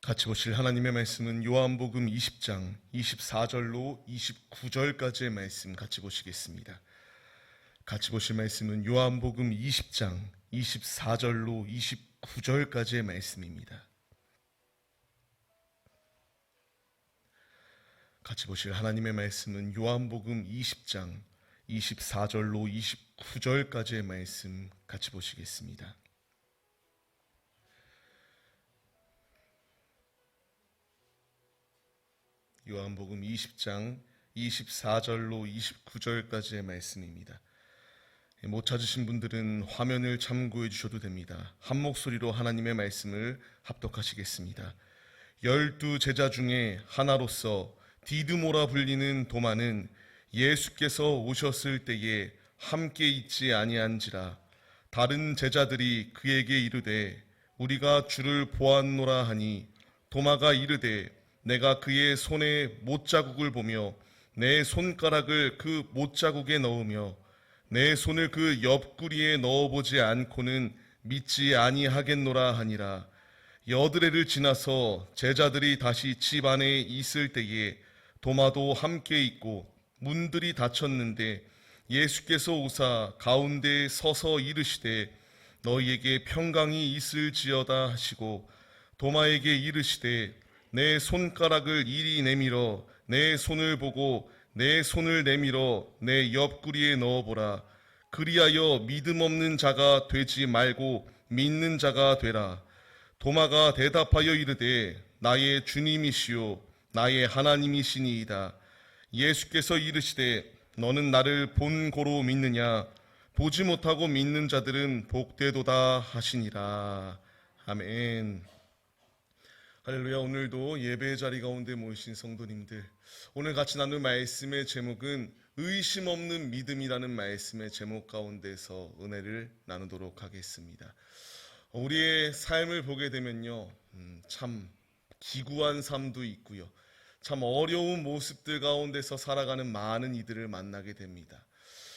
같이 보실 하나님의 말씀은 요한복음 20장 24절로 29절까지의 말씀 같이 보시겠습니다. 같이 보실 말씀은 요한복음 20장 24절로 29절까지의 말씀입니다. 같이 보실 하나님의 말씀은 요한복음 20장 24절로 29절까지의 말씀 같이 보시겠습니다. 요한복음 20장 24절로 29절까지의 말씀입니다. 못 찾으신 분들은 화면을 참고해 주셔도 됩니다. 한 목소리로 하나님의 말씀을 합독하시겠습니다. 12 제자 중에 하나로서 디드모라 불리는 도마는 예수께서 오셨을 때에 함께 있지 아니한지라. 다른 제자들이 그에게 이르되 우리가 주를 보았노라 하니 도마가 이르되 내가 그의 손에 못자국을 보며 내 손가락을 그 못자국에 넣으며 내 손을 그 옆구리에 넣어보지 않고는 믿지 아니하겠노라 하니라. 여드레를 지나서 제자들이 다시 집 안에 있을 때에 도마도 함께 있고 문들이 닫혔는데 예수께서 오사 가운데 서서 이르시되 너희에게 평강이 있을지어다 하시고 도마에게 이르시되 내 손가락을 이리 내밀어 내 손을 보고 내 손을 내밀어 내 옆구리에 넣어보라. 그리하여 믿음 없는 자가 되지 말고 믿는 자가 되라. 도마가 대답하여 이르되 나의 주님이시요 나의 하나님이시니이다. 예수께서 이르시되 너는 나를 본 고로 믿느냐? 보지 못하고 믿는 자들은 복되도다 하시니라. 아멘. 할렐루야. 오늘도 예배의 자리 가운데 모이신 성도님들, 오늘 같이 나눌 말씀의 제목은 의심 없는 믿음이라는 말씀의 제목 가운데서 은혜를 나누도록 하겠습니다. 우리의 삶을 보게 되면요, 참 기구한 삶도 있고요, 참 어려운 모습들 가운데서 살아가는 많은 이들을 만나게 됩니다.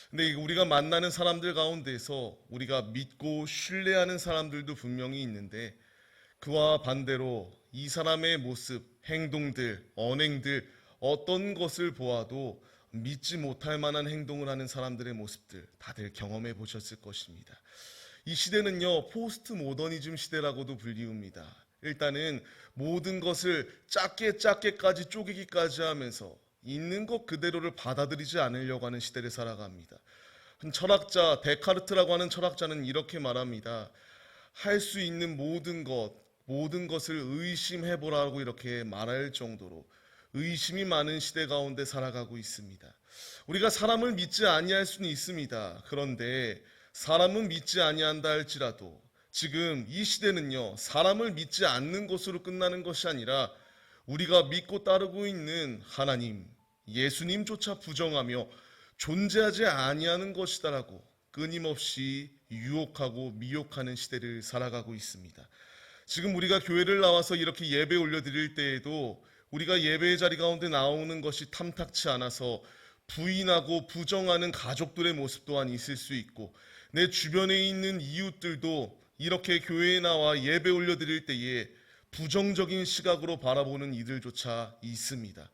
근데 우리가 만나는 사람들 가운데서 우리가 믿고 신뢰하는 사람들도 분명히 있는데, 그와 반대로 이 사람의 모습, 행동들, 언행들, 어떤 것을 보아도 믿지 못할 만한 행동을 하는 사람들의 모습들 다들 경험해 보셨을 것입니다. 이 시대는요, 포스트 모더니즘 시대라고도 불리웁니다. 일단은 모든 것을 작게까지 쪼개기까지 하면서 있는 것 그대로를 받아들이지 않으려고 하는 시대를 살아갑니다. 한 철학자, 데카르트라고 하는 철학자는 이렇게 말합니다. 할 수 있는 모든 것을 의심해보라고 이렇게 말할 정도로 의심이 많은 시대 가운데 살아가고 있습니다. 우리가 사람을 믿지 아니할 수는 있습니다. 그런데 사람은 믿지 아니한다 할지라도 지금 이 시대는요, 사람을 믿지 않는 것으로 끝나는 것이 아니라 우리가 믿고 따르고 있는 하나님, 예수님조차 부정하며 존재하지 아니하는 것이다라고 끊임없이 유혹하고 미혹하는 시대를 살아가고 있습니다. 지금 우리가 교회를 나와서 이렇게 예배 올려드릴 때에도 우리가 예배의 자리 가운데 나오는 것이 탐탁치 않아서 부인하고 부정하는 가족들의 모습 또한 있을 수 있고, 내 주변에 있는 이웃들도 이렇게 교회에 나와 예배 올려드릴 때에 부정적인 시각으로 바라보는 이들조차 있습니다.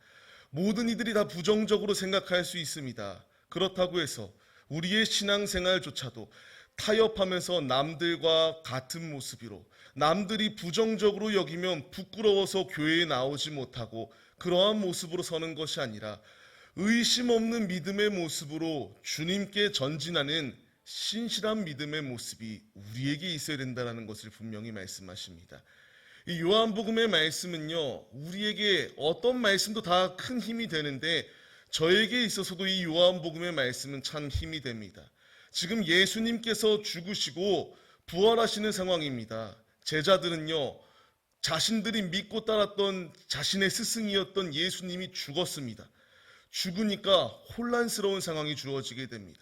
모든 이들이 다 부정적으로 생각할 수 있습니다. 그렇다고 해서 우리의 신앙생활조차도 타협하면서 남들과 같은 모습으로, 남들이 부정적으로 여기면 부끄러워서 교회에 나오지 못하고 그러한 모습으로 서는 것이 아니라 의심 없는 믿음의 모습으로 주님께 전진하는 신실한 믿음의 모습이 우리에게 있어야 된다는 것을 분명히 말씀하십니다. 이 요한복음의 말씀은요, 우리에게 어떤 말씀도 다 큰 힘이 되는데 저에게 있어서도 이 요한복음의 말씀은 참 힘이 됩니다. 지금 예수님께서 죽으시고 부활하시는 상황입니다. 제자들은요, 자신들이 믿고 따랐던 자신의 스승이었던 예수님이 죽었습니다. 죽으니까 혼란스러운 상황이 주어지게 됩니다.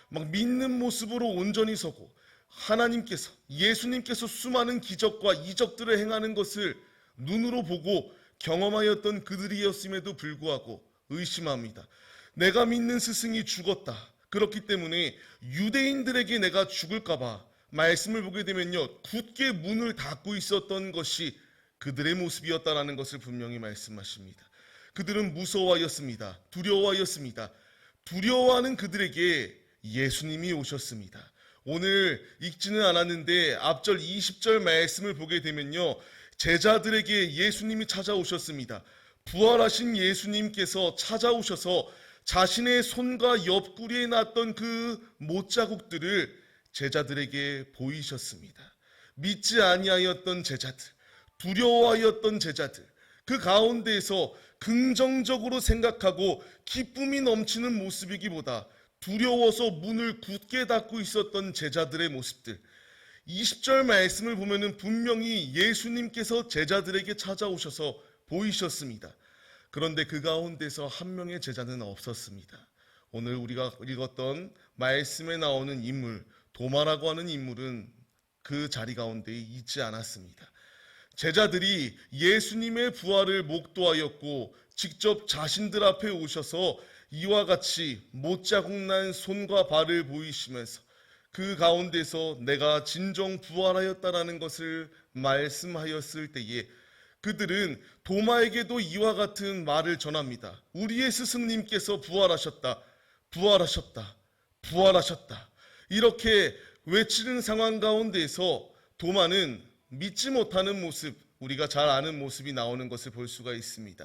막 믿는 모습으로 온전히 서고 하나님께서, 예수님께서 수많은 기적과 이적들을 행하는 것을 눈으로 보고 경험하였던 그들이었음에도 불구하고 의심합니다. 내가 믿는 스승이 죽었다. 그렇기 때문에 유대인들에게 내가 죽을까봐 말씀을 보게 되면요, 굳게 문을 닫고 있었던 것이 그들의 모습이었다라는 것을 분명히 말씀하십니다. 그들은 무서워하였습니다. 두려워하였습니다. 두려워하는 그들에게 예수님이 오셨습니다. 오늘 읽지는 않았는데 앞절 20절 말씀을 보게 되면요, 제자들에게 예수님이 찾아오셨습니다. 부활하신 예수님께서 찾아오셔서 자신의 손과 옆구리에 났던 그 못자국들을 제자들에게 보이셨습니다. 믿지 아니하였던 제자들, 두려워하였던 제자들, 그 가운데에서 긍정적으로 생각하고 기쁨이 넘치는 모습이기보다 두려워서 문을 굳게 닫고 있었던 제자들의 모습들, 20절 말씀을 보면은 분명히 예수님께서 제자들에게 찾아오셔서 보이셨습니다. 그런데 그 가운데서 한 명의 제자는 없었습니다. 오늘 우리가 읽었던 말씀에 나오는 인물, 도마라고 하는 인물은 그 자리 가운데 있지 않았습니다. 제자들이 예수님의 부활을 목도하였고 직접 자신들 앞에 오셔서 이와 같이 못자국 난 손과 발을 보이시면서 그 가운데서 내가 진정 부활하였다라는 것을 말씀하였을 때에 그들은 도마에게도 이와 같은 말을 전합니다. 우리의 스승님께서 부활하셨다, 부활하셨다, 부활하셨다. 이렇게 외치는 상황 가운데서 도마는 믿지 못하는 모습, 우리가 잘 아는 모습이 나오는 것을 볼 수가 있습니다.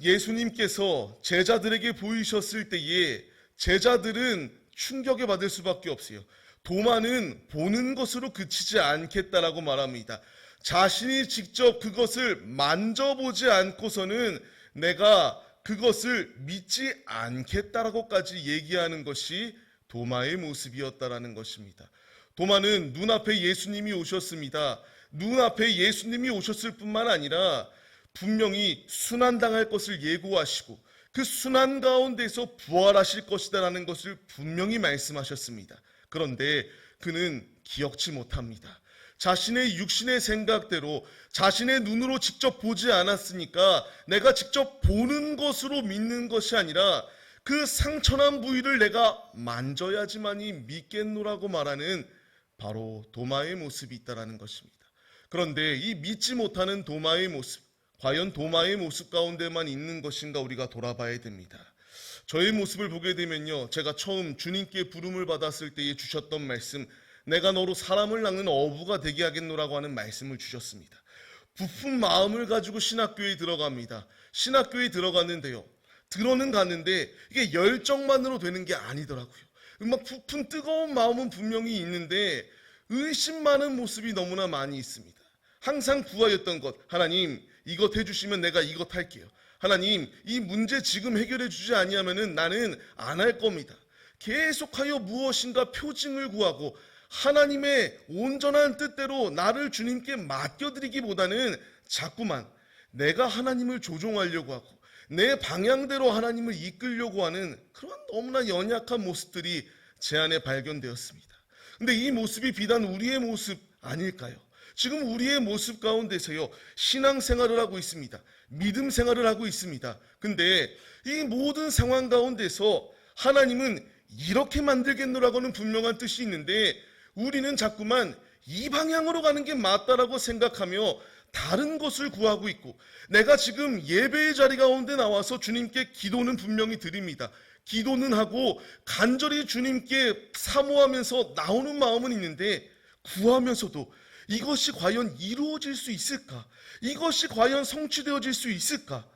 예수님께서 제자들에게 보이셨을 때에 제자들은 충격에 받을 수밖에 없어요. 도마는 보는 것으로 그치지 않겠다라고 말합니다. 자신이 직접 그것을 만져보지 않고서는 내가 그것을 믿지 않겠다라고까지 얘기하는 것이 도마의 모습이었다라는 것입니다. 도마는 눈앞에 예수님이 오셨습니다. 눈앞에 예수님이 오셨을 뿐만 아니라 분명히 순환당할 것을 예고하시고 그 순환 가운데서 부활하실 것이다라는 것을 분명히 말씀하셨습니다. 그런데 그는 기억지 못합니다. 자신의 육신의 생각대로 자신의 눈으로 직접 보지 않았으니까 내가 직접 보는 것으로 믿는 것이 아니라 그 상처난 부위를 내가 만져야지만이 믿겠노라고 말하는 바로 도마의 모습이 있다라는 것입니다. 그런데 이 믿지 못하는 도마의 모습, 과연 도마의 모습 가운데만 있는 것인가 우리가 돌아봐야 됩니다. 저의 모습을 보게 되면요, 제가 처음 주님께 부름을 받았을 때에 주셨던 말씀, 내가 너로 사람을 낚는 어부가 되게 하겠노라고 하는 말씀을 주셨습니다. 부푼 마음을 가지고 신학교에 들어갑니다. 신학교에 들어갔는데요, 들어는 갔는데 이게 열정만으로 되는 게 아니더라고요. 막 부푼 뜨거운 마음은 분명히 있는데 의심 많은 모습이 너무나 많이 있습니다. 항상 구하였던 것, 하나님 이것 해주시면 내가 이것 할게요. 하나님 이 문제 지금 해결해 주지 아니하면은 나는 안 할 겁니다. 계속하여 무엇인가 표징을 구하고 하나님의 온전한 뜻대로 나를 주님께 맡겨드리기보다는 자꾸만 내가 하나님을 조종하려고 하고 내 방향대로 하나님을 이끌려고 하는 그런 너무나 연약한 모습들이 제 안에 발견되었습니다. 근데 이 모습이 비단 우리의 모습 아닐까요? 지금 우리의 모습 가운데서요, 신앙생활을 하고 있습니다. 믿음 생활을 하고 있습니다. 근데 이 모든 상황 가운데서 하나님은 이렇게 만들겠노라고는 분명한 뜻이 있는데 우리는 자꾸만 이 방향으로 가는 게 맞다라고 생각하며 다른 것을 구하고 있고, 내가 지금 예배의 자리 가운데 나와서 주님께 기도는 분명히 드립니다. 기도는 하고 간절히 주님께 사모하면서 나오는 마음은 있는데 구하면서도 이것이 과연 이루어질 수 있을까? 이것이 과연 성취되어질 수 있을까?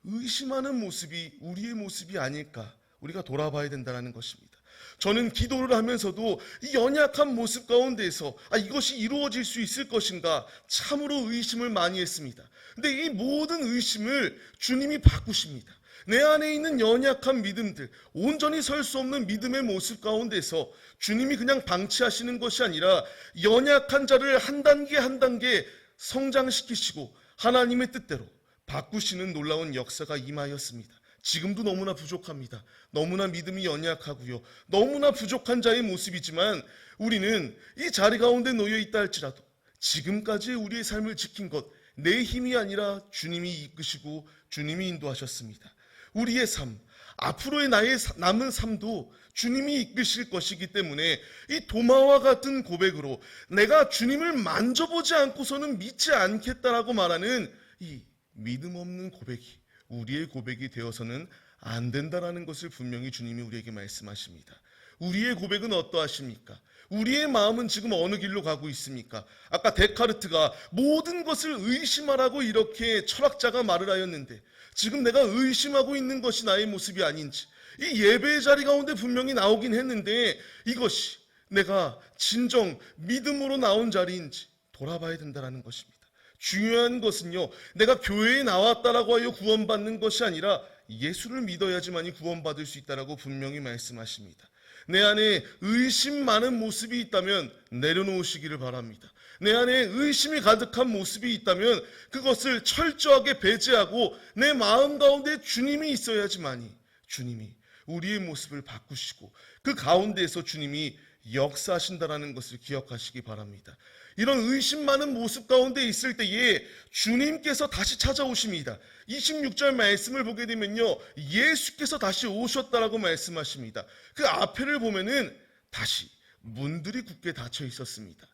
의심하는 모습이 우리의 모습이 아닐까? 우리가 돌아봐야 된다는 것입니다. 저는 기도를 하면서도 이 연약한 모습 가운데에서 이것이 이루어질 수 있을 것인가 참으로 의심을 많이 했습니다. 근데 이 모든 의심을 주님이 바꾸십니다. 내 안에 있는 연약한 믿음들, 온전히 설 수 없는 믿음의 모습 가운데서 주님이 그냥 방치하시는 것이 아니라 연약한 자를 한 단계 한 단계 성장시키시고 하나님의 뜻대로 바꾸시는 놀라운 역사가 임하였습니다. 지금도 너무나 부족합니다. 너무나 믿음이 연약하고요. 너무나 부족한 자의 모습이지만 우리는 이 자리 가운데 놓여 있다 할지라도 지금까지 우리의 삶을 지킨 것, 내 힘이 아니라 주님이 이끄시고 주님이 인도하셨습니다. 우리의 삶, 앞으로의 나의 남은 삶도 주님이 이끄실 것이기 때문에 이 도마와 같은 고백으로 내가 주님을 만져보지 않고서는 믿지 않겠다라고 말하는 이 믿음 없는 고백이 우리의 고백이 되어서는 안 된다라는 것을 분명히 주님이 우리에게 말씀하십니다. 우리의 고백은 어떠하십니까? 우리의 마음은 지금 어느 길로 가고 있습니까? 아까 데카르트가 모든 것을 의심하라고 이렇게 철학자가 말을 하였는데 지금 내가 의심하고 있는 것이 나의 모습이 아닌지 이 예배의 자리 가운데 분명히 나오긴 했는데 이것이 내가 진정 믿음으로 나온 자리인지 돌아봐야 된다는 것입니다. 중요한 것은요, 내가 교회에 나왔다라고 하여 구원받는 것이 아니라 예수를 믿어야지만이 구원받을 수 있다라고 분명히 말씀하십니다. 내 안에 의심 많은 모습이 있다면 내려놓으시기를 바랍니다. 내 안에 의심이 가득한 모습이 있다면 그것을 철저하게 배제하고 내 마음 가운데 주님이 있어야지만이 주님이 우리의 모습을 바꾸시고 그 가운데에서 주님이 역사하신다라는 것을 기억하시기 바랍니다. 이런 의심 많은 모습 가운데 있을 때에 주님께서 다시 찾아오십니다. 26절 말씀을 보게 되면요, 예수께서 다시 오셨다라고 말씀하십니다. 그 앞에를 보면은 다시 문들이 굳게 닫혀 있었습니다.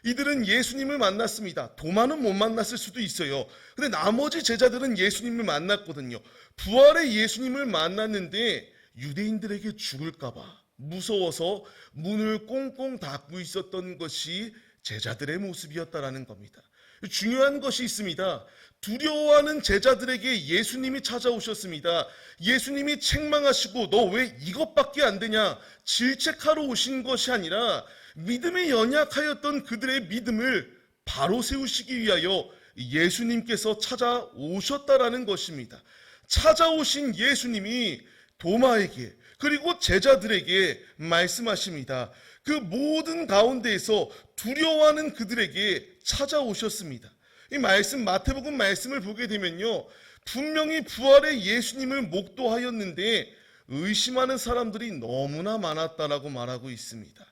이들은 예수님을 만났습니다. 도마는 못 만났을 수도 있어요. 근데 나머지 제자들은 예수님을 만났거든요. 부활의 예수님을 만났는데 유대인들에게 죽을까봐 무서워서 문을 꽁꽁 닫고 있었던 것이 제자들의 모습이었다라는 겁니다. 중요한 것이 있습니다. 두려워하는 제자들에게 예수님이 찾아오셨습니다. 예수님이 책망하시고 너 왜 이것밖에 안 되냐 질책하러 오신 것이 아니라 믿음이 연약하였던 그들의 믿음을 바로 세우시기 위하여 예수님께서 찾아오셨다라는 것입니다. 찾아오신 예수님이 도마에게 그리고 제자들에게 말씀하십니다. 그 모든 가운데에서 두려워하는 그들에게 찾아오셨습니다. 이 말씀, 마태복음 말씀을 보게 되면요, 분명히 부활의 예수님을 목도하였는데 의심하는 사람들이 너무나 많았다라고 말하고 있습니다.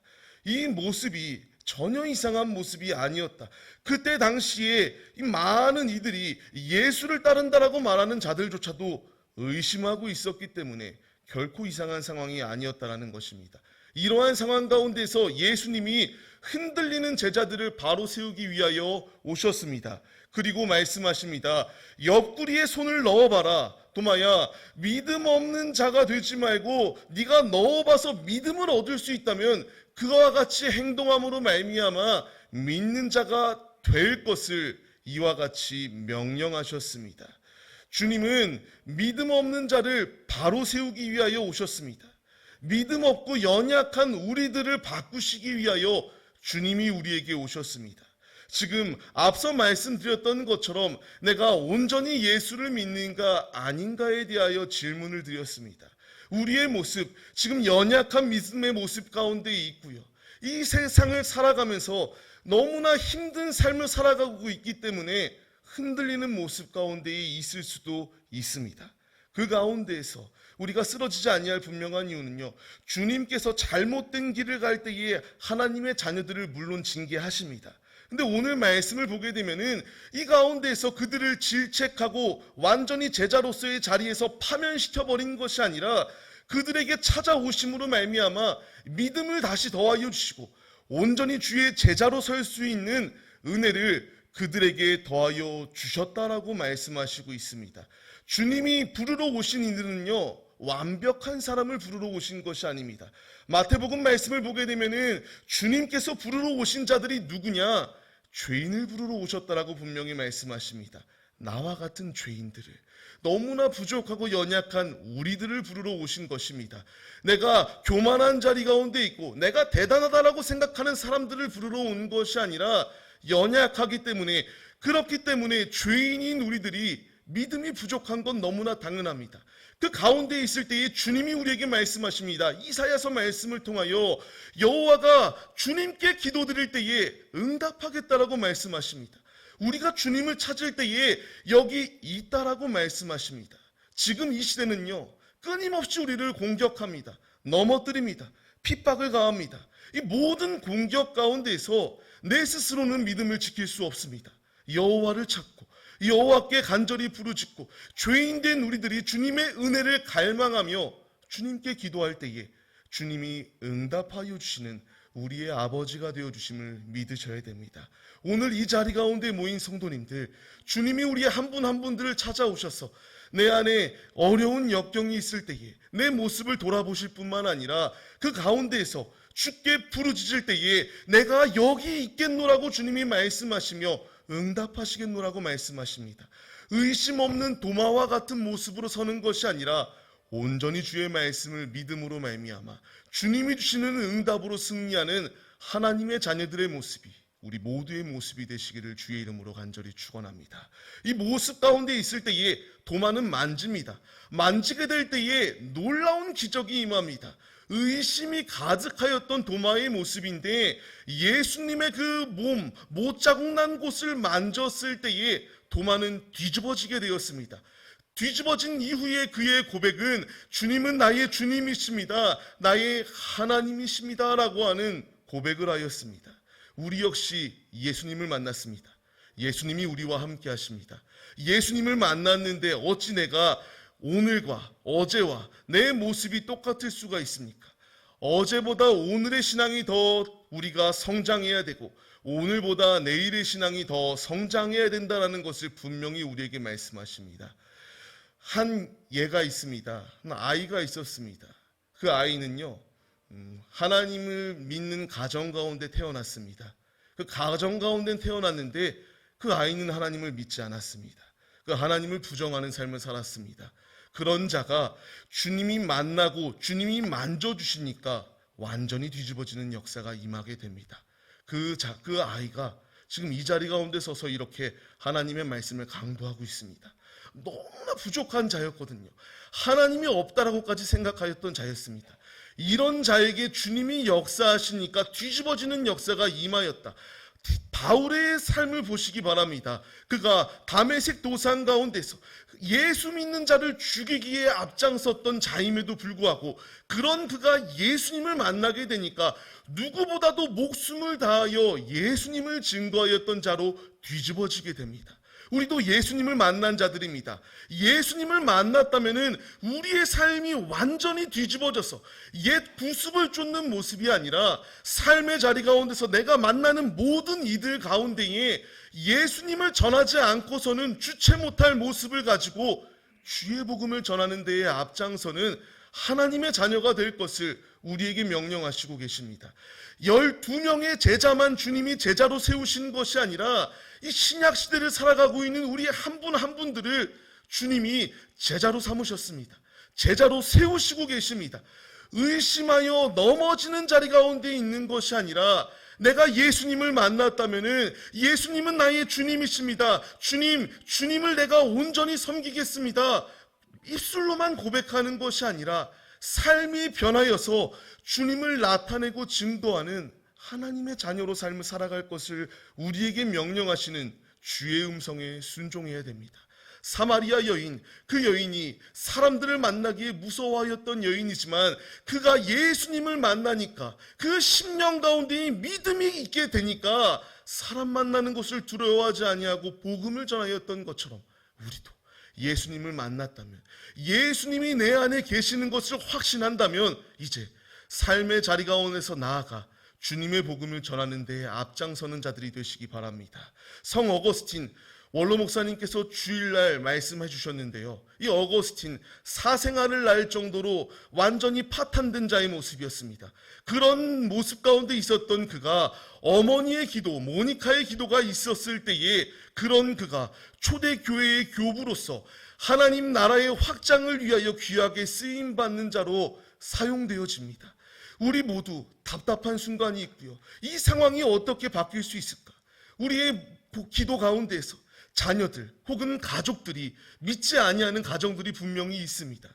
이 모습이 전혀 이상한 모습이 아니었다. 그때 당시에 이 많은 이들이 예수를 따른다라고 말하는 자들조차도 의심하고 있었기 때문에 결코 이상한 상황이 아니었다라는 것입니다. 이러한 상황 가운데서 예수님이 흔들리는 제자들을 바로 세우기 위하여 오셨습니다. 그리고 말씀하십니다. 옆구리에 손을 넣어봐라. 도마야, 믿음 없는 자가 되지 말고 네가 넣어봐서 믿음을 얻을 수 있다면 그와 같이 행동함으로 말미암아 믿는 자가 될 것을 이와 같이 명령하셨습니다. 주님은 믿음 없는 자를 바로 세우기 위하여 오셨습니다. 믿음 없고 연약한 우리들을 바꾸시기 위하여 주님이 우리에게 오셨습니다. 지금 앞서 말씀드렸던 것처럼 내가 온전히 예수를 믿는가 아닌가에 대하여 질문을 드렸습니다. 우리의 모습, 지금 연약한 믿음의 모습 가운데 있고요. 이 세상을 살아가면서 너무나 힘든 삶을 살아가고 있기 때문에 흔들리는 모습 가운데 있을 수도 있습니다. 그 가운데에서 우리가 쓰러지지 아니할 분명한 이유는요, 주님께서 잘못된 길을 갈 때에 하나님의 자녀들을 물론 징계하십니다. 근데 오늘 말씀을 보게 되면은 이 가운데에서 그들을 질책하고 완전히 제자로서의 자리에서 파면시켜버린 것이 아니라 그들에게 찾아오심으로 말미암아 믿음을 다시 더하여 주시고 온전히 주의 제자로 설 수 있는 은혜를 그들에게 더하여 주셨다라고 말씀하시고 있습니다. 주님이 부르러 오신 이들은요, 완벽한 사람을 부르러 오신 것이 아닙니다. 마태복음 말씀을 보게 되면은 주님께서 부르러 오신 자들이 누구냐? 죄인을 부르러 오셨다라고 분명히 말씀하십니다. 나와 같은 죄인들을, 너무나 부족하고 연약한 우리들을 부르러 오신 것입니다. 내가 교만한 자리 가운데 있고 내가 대단하다라고 생각하는 사람들을 부르러 온 것이 아니라 연약하기 때문에, 그렇기 때문에 죄인인 우리들이 믿음이 부족한 건 너무나 당연합니다. 그 가운데 있을 때에 주님이 우리에게 말씀하십니다. 이사야서 말씀을 통하여 여호와가 주님께 기도드릴 때에 응답하겠다라고 말씀하십니다. 우리가 주님을 찾을 때에 여기 있다라고 말씀하십니다. 지금 이 시대는요, 끊임없이 우리를 공격합니다. 넘어뜨립니다. 핍박을 가합니다. 이 모든 공격 가운데서 내 스스로는 믿음을 지킬 수 없습니다. 여호와를 찾고 여호와께 간절히 부르짖고 죄인된 우리들이 주님의 은혜를 갈망하며 주님께 기도할 때에 주님이 응답하여 주시는 우리의 아버지가 되어주심을 믿으셔야 됩니다. 오늘 이 자리 가운데 모인 성도님들, 주님이 우리의 한 분 한 분들을 찾아오셔서 내 안에 어려운 역경이 있을 때에 내 모습을 돌아보실 뿐만 아니라 그 가운데에서 주께 부르짖을 때에 내가 여기 있겠노라고 주님이 말씀하시며 응답하시겠노라고 말씀하십니다. 의심 없는 도마와 같은 모습으로 서는 것이 아니라 온전히 주의 말씀을 믿음으로 말미암아 주님이 주시는 응답으로 승리하는 하나님의 자녀들의 모습이 우리 모두의 모습이 되시기를 주의 이름으로 간절히 축원합니다. 이 모습 가운데 있을 때에 도마는 만집니다. 만지게 될 때에 놀라운 기적이 임합니다. 의심이 가득하였던 도마의 모습인데 예수님의 그 몸, 못자국 난 곳을 만졌을 때에 도마는 뒤집어지게 되었습니다. 뒤집어진 이후에 그의 고백은 주님은 나의 주님이십니다. 나의 하나님이십니다. 라고 하는 고백을 하였습니다. 우리 역시 예수님을 만났습니다. 예수님이 우리와 함께 하십니다. 예수님을 만났는데 어찌 내가 오늘과 어제와 내 모습이 똑같을 수가 있습니까? 어제보다 오늘의 신앙이 더 우리가 성장해야 되고 오늘보다 내일의 신앙이 더 성장해야 된다는 것을 분명히 우리에게 말씀하십니다. 한 예가 있습니다. 한 아이가 있었습니다. 그 아이는요, 하나님을 믿는 가정 가운데 태어났습니다. 그 가정 가운데 태어났는데 그 아이는 하나님을 믿지 않았습니다. 그 하나님을 부정하는 삶을 살았습니다. 그런 자가 주님이 만나고 주님이 만져주시니까 완전히 뒤집어지는 역사가 임하게 됩니다. 그 아이가 지금 이 자리 가운데 서서 이렇게 하나님의 말씀을 강도하고 있습니다. 너무나 부족한 자였거든요. 하나님이 없다라고까지 생각하였던 자였습니다. 이런 자에게 주님이 역사하시니까 뒤집어지는 역사가 임하였다. 바울의 삶을 보시기 바랍니다. 그가 다메섹 도상 가운데서 예수 믿는 자를 죽이기에 앞장섰던 자임에도 불구하고 그런 그가 예수님을 만나게 되니까 누구보다도 목숨을 다하여 예수님을 증거하였던 자로 뒤집어지게 됩니다. 우리도 예수님을 만난 자들입니다. 예수님을 만났다면은 우리의 삶이 완전히 뒤집어져서 옛 구습을 쫓는 모습이 아니라 삶의 자리 가운데서 내가 만나는 모든 이들 가운데에 예수님을 전하지 않고서는 주체 못할 모습을 가지고 주의 복음을 전하는 데에 앞장서는 하나님의 자녀가 될 것을 우리에게 명령하시고 계십니다. 12명의 제자만 주님이 제자로 세우신 것이 아니라 이 신약 시대를 살아가고 있는 우리 한 분 한 분들을 주님이 제자로 삼으셨습니다. 제자로 세우시고 계십니다. 의심하여 넘어지는 자리 가운데 있는 것이 아니라 내가 예수님을 만났다면은 예수님은 나의 주님이십니다. 주님을 내가 온전히 섬기겠습니다. 입술로만 고백하는 것이 아니라 삶이 변하여서 주님을 나타내고 증거하는 하나님의 자녀로 삶을 살아갈 것을 우리에게 명령하시는 주의 음성에 순종해야 됩니다. 사마리아 여인, 그 여인이 사람들을 만나기에 무서워하였던 여인이지만 그가 예수님을 만나니까 그 심령 가운데 믿음이 있게 되니까 사람 만나는 것을 두려워하지 아니하고 복음을 전하였던 것처럼 우리도 예수님을 만났다면, 예수님이 내 안에 계시는 것을 확신한다면 이제 삶의 자리 가운데서 나아가 주님의 복음을 전하는 데에 앞장서는 자들이 되시기 바랍니다. 성 어거스틴 원로 목사님께서 주일날 말씀해 주셨는데요. 이 어거스틴 사생활을 날 정도로 완전히 파탄된 자의 모습이었습니다. 그런 모습 가운데 있었던 그가 어머니의 기도, 모니카의 기도가 있었을 때에 그런 그가 초대교회의 교부로서 하나님 나라의 확장을 위하여 귀하게 쓰임받는 자로 사용되어집니다. 우리 모두 답답한 순간이 있고요. 이 상황이 어떻게 바뀔 수 있을까? 우리의 기도 가운데에서 자녀들 혹은 가족들이 믿지 아니하는 가정들이 분명히 있습니다.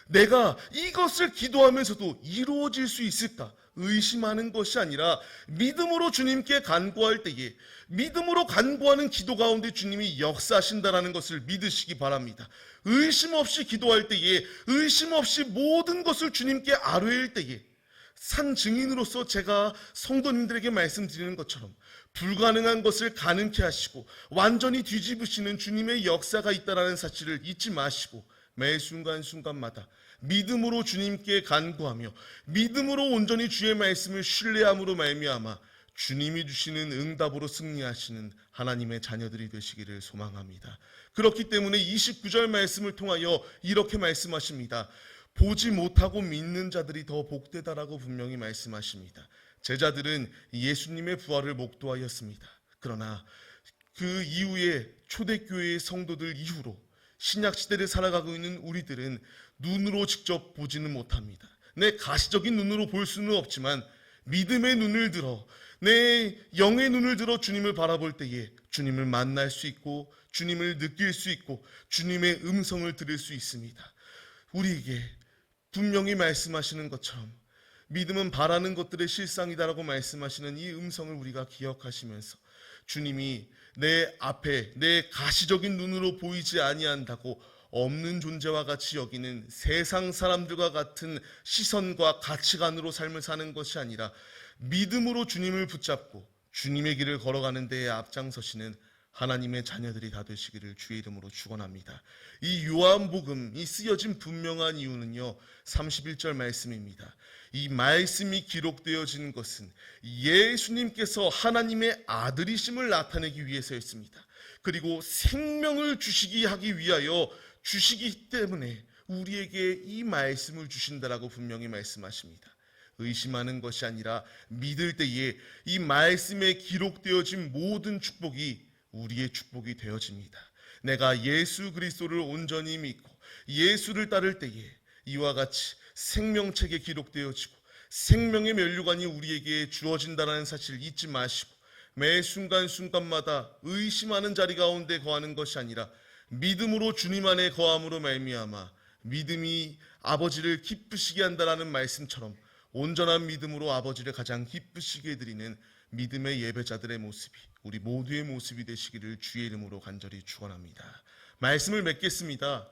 내가 이것을 기도하면서도 이루어질 수 있을까? 의심하는 것이 아니라 믿음으로 주님께 간구할 때에 믿음으로 간구하는 기도 가운데 주님이 역사하신다는 것을 믿으시기 바랍니다. 의심 없이 기도할 때에 의심 없이 모든 것을 주님께 아뢰일 때에 산 증인으로서 제가 성도님들에게 말씀드리는 것처럼 불가능한 것을 가능케 하시고 완전히 뒤집으시는 주님의 역사가 있다는 사실을 잊지 마시고 매 순간순간마다 믿음으로 주님께 간구하며 믿음으로 온전히 주의 말씀을 신뢰함으로 말미암아 주님이 주시는 응답으로 승리하시는 하나님의 자녀들이 되시기를 소망합니다. 그렇기 때문에 29절 말씀을 통하여 이렇게 말씀하십니다. 보지 못하고 믿는 자들이 더 복되다라고 분명히 말씀하십니다. 제자들은 예수님의 부활을 목도하였습니다. 그러나 그 이후에 초대교회의 성도들 이후로 신약시대를 살아가고 있는 우리들은 눈으로 직접 보지는 못합니다. 내 가시적인 눈으로 볼 수는 없지만 믿음의 눈을 들어, 내 영의 눈을 들어 주님을 바라볼 때에 주님을 만날 수 있고 주님을 느낄 수 있고 주님의 음성을 들을 수 있습니다. 우리에게 분명히 말씀하시는 것처럼 믿음은 바라는 것들의 실상이다라고 말씀하시는 이 음성을 우리가 기억하시면서 주님이 내 앞에 내 가시적인 눈으로 보이지 아니한다고 없는 존재와 같이 여기는 세상 사람들과 같은 시선과 가치관으로 삶을 사는 것이 아니라 믿음으로 주님을 붙잡고 주님의 길을 걸어가는 데에 앞장서시는 하나님의 자녀들이 다 되시기를 주의 이름으로 축원합니다. 이 요한복음이 쓰여진 분명한 이유는요, 31절 말씀입니다. 이 말씀이 기록되어진 것은 예수님께서 하나님의 아들이심을 나타내기 위해서였습니다. 그리고 생명을 주시기 하기 위하여 주시기 때문에 우리에게 이 말씀을 주신다라고 분명히 말씀하십니다. 의심하는 것이 아니라 믿을 때에 이 말씀에 기록되어진 모든 축복이 우리의 축복이 되어집니다. 내가 예수 그리스도를 온전히 믿고 예수를 따를 때에 이와 같이 생명책에 기록되어지고 생명의 면류관이 우리에게 주어진다는 사실을 잊지 마시고 매 순간순간마다 의심하는 자리 가운데 거하는 것이 아니라 믿음으로 주님 안에 거함으로 말미암아 믿음이 아버지를 기쁘시게 한다라는 말씀처럼 온전한 믿음으로 아버지를 가장 기쁘시게 해드리는 믿음의 예배자들의 모습이 우리 모두의 모습이 되시기를 주의 이름으로 간절히 축원합니다. 말씀을 맺겠습니다.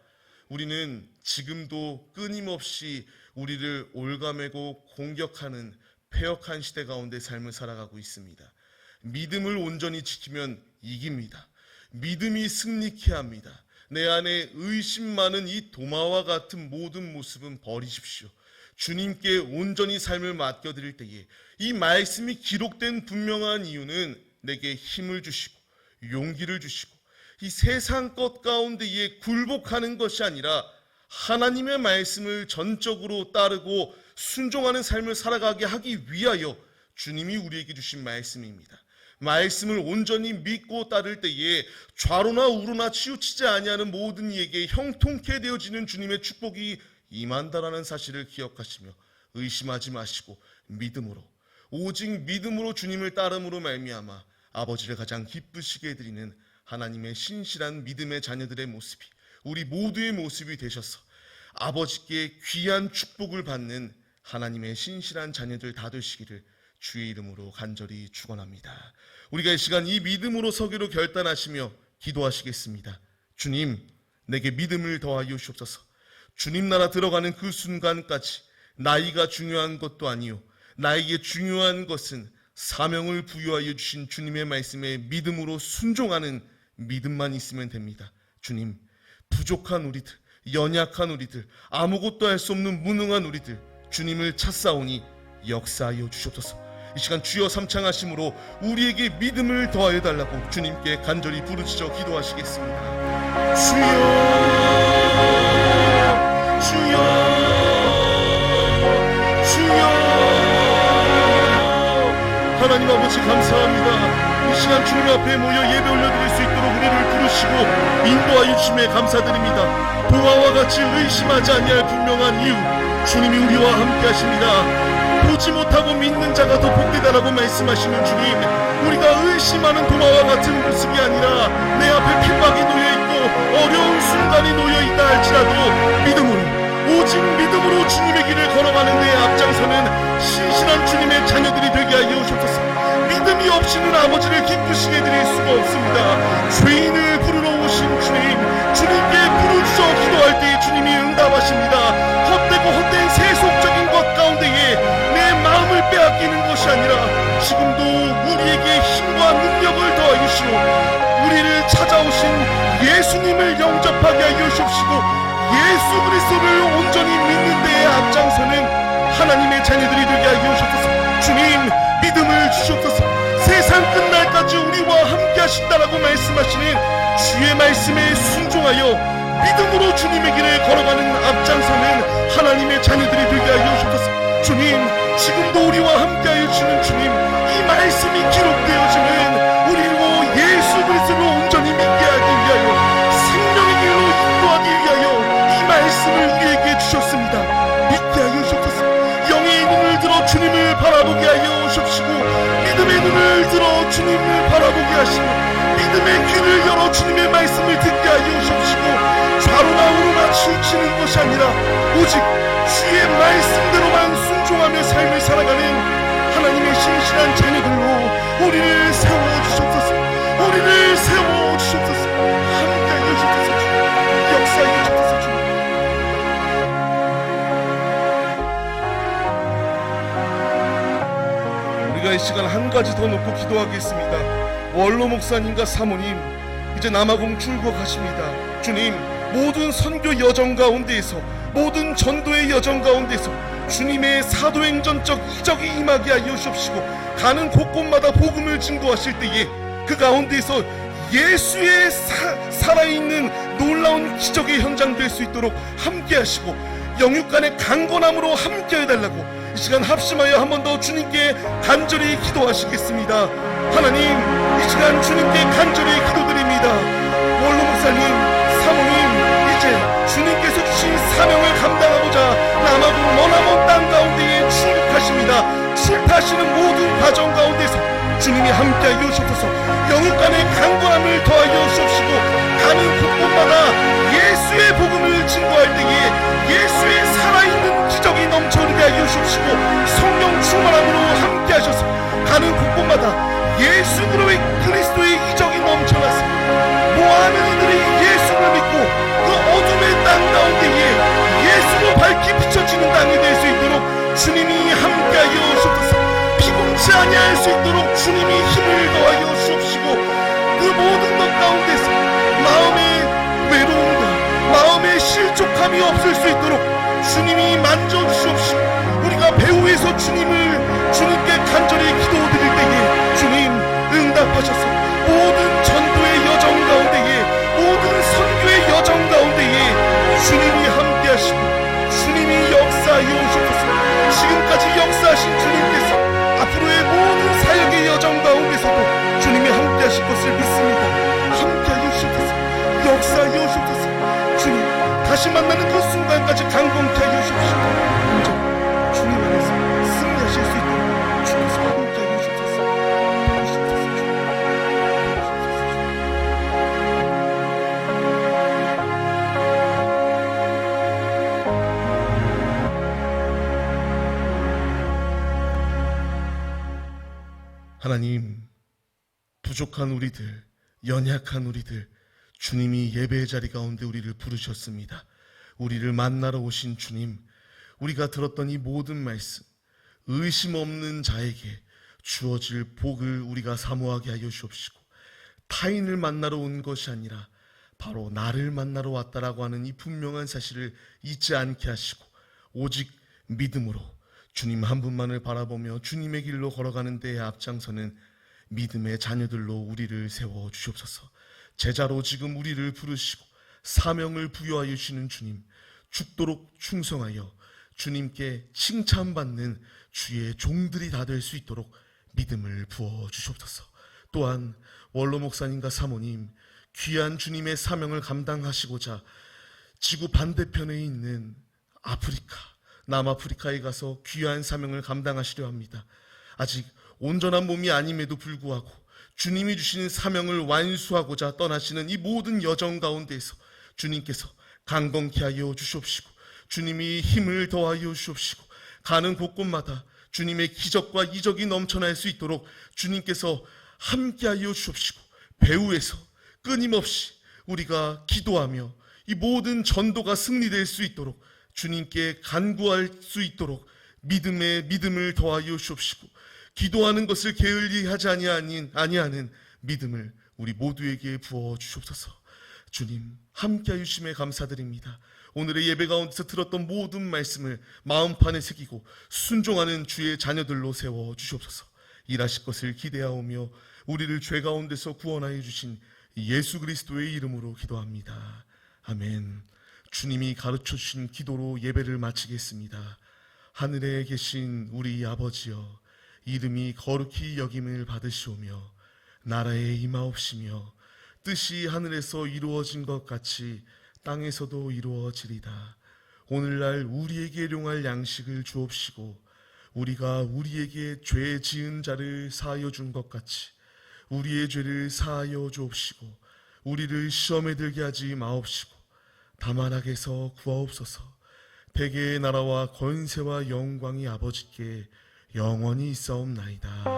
우리는 지금도 끊임없이 우리를 올가매고 공격하는 패역한 시대 가운데 삶을 살아가고 있습니다. 믿음을 온전히 지키면 이깁니다. 믿음이 승리케 합니다. 내 안에 의심 많은 이 도마와 같은 모든 모습은 버리십시오. 주님께 온전히 삶을 맡겨드릴 때에 이 말씀이 기록된 분명한 이유는 내게 힘을 주시고 용기를 주시고 이 세상 것 가운데에 굴복하는 것이 아니라 하나님의 말씀을 전적으로 따르고 순종하는 삶을 살아가게 하기 위하여 주님이 우리에게 주신 말씀입니다. 말씀을 온전히 믿고 따를 때에 좌로나 우로나 치우치지 아니하는 모든 이에게 형통케 되어지는 주님의 축복이 임한다라는 사실을 기억하시며 의심하지 마시고 믿음으로 오직 믿음으로 주님을 따름으로 말미암아 아버지를 가장 기쁘시게 해드리는 하나님의 신실한 믿음의 자녀들의 모습이 우리 모두의 모습이 되셔서 아버지께 귀한 축복을 받는 하나님의 신실한 자녀들 다 되시기를 주의 이름으로 간절히 축원합니다. 우리가 이 시간 이 믿음으로 서기로 결단하시며 기도하시겠습니다. 주님, 내게 믿음을 더하여 주옵소서. 주님 나라 들어가는 그 순간까지 나이가 중요한 것도 아니요, 나에게 중요한 것은 사명을 부여하여 주신 주님의 말씀에 믿음으로 순종하는 믿음만 있으면 됩니다. 주님, 부족한 우리들, 연약한 우리들, 아무것도 할 수 없는 무능한 우리들, 주님을 찾사오니 역사하여 주시옵소서. 이 시간 주여 삼창하심으로 우리에게 믿음을 더하여 달라고 주님께 간절히 부르짖어 기도하시겠습니다. 주여, 주여, 주여. 하나님 아버지 감사합니다. 이 시간 주님 앞에 모여 예배 올려드릴 수 있도록 우리를 부르시고 인도하여 주심에 감사드립니다. 동화와 같이 의심하지 아니할 분명한 이유, 주님이 우리와 함께 하십니다. 보지 못하고 믿는 자가 더 복되다라고 말씀하시는 주님, 우리가 의심하는 도마와 같은 모습이 아니라 내 앞에 핍박이 놓여있고 어려운 순간이 놓여있다 할지라도 믿음으로, 오직 믿음으로 주님의 길을 걸어가는 데에 앞장서는 신실한 주님의 자녀들이 되게 하여 주옵소서. 믿음이 없이는 아버지를 기쁘시게 해드릴 수가 없습니다. 죄인을 부르러 오신 주님, 주님께 부르짖어 기도할 때에 주님이 응답하십니다. 헛되고 헛된 세속적인 것 가운데에 내 마음을 빼앗기는 것이 아니라 지금도 우리에게 힘과 능력을 더하시오 우리를 찾아오신 예수님을 영접하게 하여 주옵시고 예수 그리스도를 온전히 믿는 데에 앞장서는 하나님의 자녀들이 되게 하여 주옵소서. 주님, 믿음을 주시옵소서. 세상 끝날까지 우리와 함께 하신다라고 말씀하시는 주의 말씀에 순종하여 믿음으로 주님의 길을 걸어가는 앞장서는 하나님의 자녀들이 되게 하여 주옵소서. 주님, 지금도 우리와 함께하여 주시는 주님, 이 말씀이 기록되어지는 우리로 예수 그리스도를 온전히 믿게 하기 위하여 생명의 길로 인도하기 위하여 이 말씀을 우리에게 주셨습니다. 믿게 하여 주옵소서. 영의 눈을 들어 주님을 바라보게 하여 주옵시고, 믿음의 눈을 들어 주님을 바라보게 하시고, 믿음의 귀를 열어 주님의 말씀을 듣게 하여 주옵시고, 좌로나 우로나 치우치는 것이 아니라 오직 주의 말씀대로만 순종하며 삶을 살아가는 하나님의 신실한 자녀들로 우리를 세워주옵소서. 우리를 세워주옵소서. 함께하여 주옵소서. 주님, 역사하여 주옵소서. 주님, 우리가 이 시간 한 가지 더 놓고 기도하겠습니다. 원로 목사님과 사모님 이제 남아공 출국하십니다. 주님, 모든 선교 여정 가운데에서, 모든 전도의 여정 가운데서 주님의 사도행전적 이적이 임하게 하여 주옵시고, 가는 곳곳마다 복음을 증거하실 때에 그 가운데서 예수의 살아있는 놀라운 기적의 현장 될 수 있도록 함께 하시고, 영육간의 강건함으로 함께 해달라고 이 시간 합심하여 한 번 더 주님께 간절히 기도하시겠습니다. 하나님, 이 시간 주님께 간절히 기도드립니다. 원로 목사님, 사모님, 이제 주님께서 주신 사명을 감당하고자 남아공 머나먼 땅 가운데에 출국하십니다. 출타하시는 모든 과정 가운데서 주님이 함께하여 주옵소서. 영육간의 강건함을 더하여 주옵시고, 가는 곳곳마다 예수의 복음을 증거할 때에 예수의 살아있는 기적이 넘쳐오게 하여 주옵시고, 성령 충만함으로 함께하셔서 가는 곳곳마다 예수 그리스도의 이적이 넘쳐나서 모아는 이들이 예수를 믿고 그 어둠의 땅 가운데에 예수로 밝히 비춰지는 땅이 될 수 있도록 주님이 함께하여 주옵소서. 피곤치 아니할 수 있도록 주님이 힘을 더하여 주옵시고, 그 모든 것 가운데서 마음의 외로움과 마음의 실족함이 없을 수 있도록 주님이 만져주시옵시고, 우리가 배후에서 주님께 간절히 기도드릴 때에 주님 응답하셔서 모든 전도의 여정 가운데에, 모든 선교의 여정 가운데에 주님이 함께하시고 주님이 역사하여 주옵소서. 지금까지 역사하신 주님께서 앞으로의 모든 사역의 여정 가운데서도 주님이 함께하실 것을 믿습니다. 함께하여 주옵소서. 역사하여 주옵소서. 주님, 다시 만나는 그 순간까지 강건케 하여 주옵시고, 먼저 주님 안에서 승리하실 수 있도록 주께서 함께하여 주옵소서. 하나님, 부족한 우리들, 연약한 우리들, 주님이 예배의 자리 가운데 우리를 부르셨습니다. 우리를 만나러 오신 주님, 우리가 들었던 이 모든 말씀, 의심 없는 자에게 주어질 복을 우리가 사모하게 하여 주옵시고, 타인을 만나러 온 것이 아니라 바로 나를 만나러 왔다라고 하는 이 분명한 사실을 잊지 않게 하시고, 오직 믿음으로 주님 한 분만을 바라보며 주님의 길로 걸어가는 데에 앞장서는 믿음의 자녀들로 우리를 세워 주시옵소서. 제자로 지금 우리를 부르시고 사명을 부여하여 주시는 주님, 죽도록 충성하여 주님께 칭찬받는 주의 종들이 다 될 수 있도록 믿음을 부어 주시옵소서. 또한 원로 목사님과 사모님, 귀한 주님의 사명을 감당하시고자 지구 반대편에 있는 아프리카, 남아프리카에 가서 귀한 사명을 감당하시려 합니다. 아직 온전한 몸이 아님에도 불구하고 주님이 주시는 사명을 완수하고자 떠나시는 이 모든 여정 가운데에서 주님께서 강건케 하여 주시옵시고, 주님이 힘을 더하여 주시옵시고, 가는 곳곳마다 주님의 기적과 이적이 넘쳐날 수 있도록 주님께서 함께하여 주시옵시고, 배후에서 끊임없이 우리가 기도하며 이 모든 전도가 승리될 수 있도록 주님께 간구할 수 있도록 믿음을 더하여 주옵시고, 기도하는 것을 게을리하지 아니하는 믿음을 우리 모두에게 부어 주옵소서. 주님, 함께하여 주심에 감사드립니다. 오늘의 예배 가운데서 들었던 모든 말씀을 마음판에 새기고 순종하는 주의 자녀들로 세워 주시옵소서. 일하실 것을 기대하오며 우리를 죄 가운데서 구원하여 주신 예수 그리스도의 이름으로 기도합니다. 아멘. 주님이 가르쳐 주신 기도로 예배를 마치겠습니다. 하늘에 계신 우리 아버지여, 이름이 거룩히 여김을 받으시오며 나라에 임하옵시며 뜻이 하늘에서 이루어진 것 같이 땅에서도 이루어지리다. 오늘날 우리에게 일용할 양식을 주옵시고 우리가 우리에게 죄 지은 자를 사하여 준 것 같이 우리의 죄를 사하여 주옵시고 우리를 시험에 들게 하지 마옵시고 다만 악에서 구하옵소서. 대개의 나라와 권세와 영광이 아버지께 영원히 있사옵나이다.